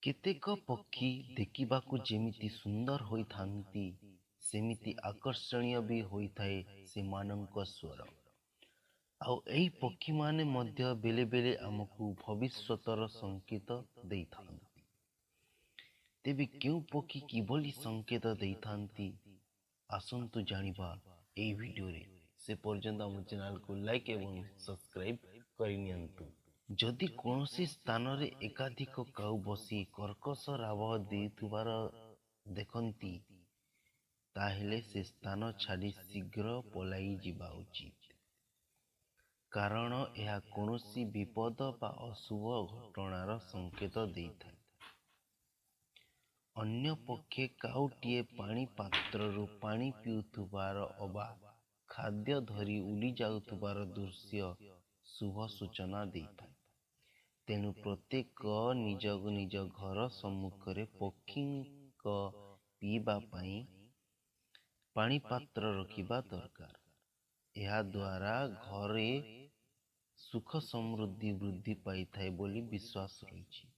କେତେକ ପକ୍ଷୀ ଦେଖିବାକୁ ଯେମିତି ସୁନ୍ଦର ହୋଇଥାନ୍ତି, ସେମିତି ଆକର୍ଷଣୀୟ ବି ହୋଇଥାଏ ସେମାନଙ୍କ ସ୍ୱର। ଆଉ ଏହି ପକ୍ଷୀମାନେ ମଧ୍ୟ ବେଳେ ବେଳେ ଆମକୁ ଭବିଷ୍ୟତର ସଂକେତ ଦେଇଥାନ୍ତି। ତେବେ କେଉଁ ପକ୍ଷୀ କିଭଳି ସଂକେତ ଦେଇଥାନ୍ତି, ଆସନ୍ତୁ ଜାଣିବା ଏହି ଭିଡ଼ିଓରେ। ସେ ପର୍ଯ୍ୟନ୍ତ ଆମ ଚ୍ୟାନେଲକୁ ଲାଇକ୍ ଏବଂ ସବସ୍କ୍ରାଇବ୍ କରିନିଅନ୍ତୁ। ଯଦି କୌଣସି ସ୍ଥାନରେ ଏକାଧିକ କାଉ ବସି କର୍କଶ ରାବ ଦେଉଥିବାର ଦେଖନ୍ତି, ତାହେଲେ ସେ ସ୍ଥାନ ଛାଡ଼ି ଶୀଘ୍ର ପଳାଇ ଯିବା ଉଚିତ, କାରଣ ଏହା କୌଣସି ବିପଦ ବା ଅଶୁଭ ଘଟଣାର ସଂକେତ ଦେଇଥାଏ। ଅନ୍ୟ ପକ୍ଷେ କାଉଟିଏ ପାଣି ପାତ୍ରରୁ ପାଣି ପିଉଥିବାର ଅବା ଖାଦ୍ୟ ଧରି ଉଡ଼ି ଯାଉଥିବାର ଦୃଶ୍ୟ ଶୁଭ ସୂଚନା ଦେଇଥାଏ। ତେଣୁ ପ୍ରତ୍ୟେକ ନିଜ ନିଜ ଘର ସମ୍ମୁଖରେ ପକ୍ଷୀଙ୍କ ପିଇବା ପାଇଁ ପାଣି ପାତ୍ର ରଖିବା ଦରକାର। ଏହା ଦ୍ୱାରା ଘରେ ସୁଖ ସମୃଦ୍ଧି ବୃଦ୍ଧି ପାଇଥାଏ ବୋଲି ବିଶ୍ୱାସ ରହିଛି।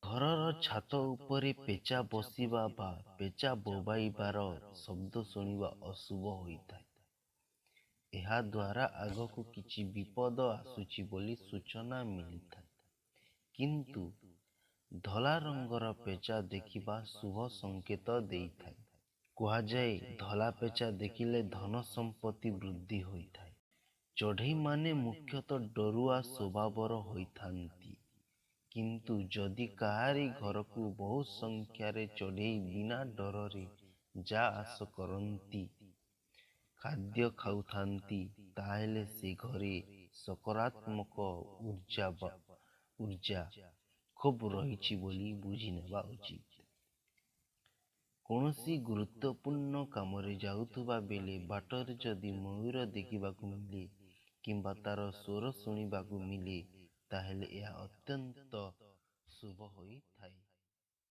ଘରର ଛାତ ଉପରେ ପେଚା ବସିବା ବା ପେଚା ବୋବାଇବାର ଶବ୍ଦ ଶୁଣିବା ଅଶୁଭ ହୋଇଥାଏ। ଏହା ଦ୍ୱାରା ଆଗକୁ କିଛି ବିପଦ ଆସୁଛି ବୋଲି ସୂଚନା ମିଳିଥାଏ। କିନ୍ତୁ ଧଳା ରଙ୍ଗର ପେଚା ଦେଖିବା ଶୁଭ ସଂକେତ ଦେଇଥାଏ। କୁହାଯାଏ, ଧଳା ପେଚା ଦେଖିଲେ ଧନ ସମ୍ପତ୍ତି ବୃଦ୍ଧି ହୋଇଥାଏ। ଚଢ଼େଇମାନେ ମୁଖ୍ୟତଃ ଡରୁଆ ସ୍ୱଭାବର ହୋଇଥାନ୍ତି। କିନ୍ତୁ ଯଦି କାହାରି ଘରକୁ ବହୁ ସଂଖ୍ୟାରେ ଚଢ଼େଇ ବିନା ଡରରେ ଯା ଆସ କରନ୍ତି, ଖାଦ୍ୟ ଖାଉଥାନ୍ତି, ତାହେଲେ ସେ ଘରେ ସକାରାତ୍ମକ ଉର୍ଜା ଖୁବ୍ ରହିଛି ବୋଲି ବୁଝିନେବା ଉଚିତ। କୌଣସି ଗୁରୁତ୍ୱପୂର୍ଣ୍ଣ କାମରେ ଯାଉଥିବା ବେଳେ ବାଟରେ ଯଦି ମୟୂର ଦେଖିବାକୁ ମିଳେ କିମ୍ବା ତାର ସ୍ୱର ଶୁଣିବାକୁ ମିଳେ, ତାହେଲେ ଏହା ଅତ୍ୟନ୍ତ ଶୁଭ ହୋଇଥାଏ।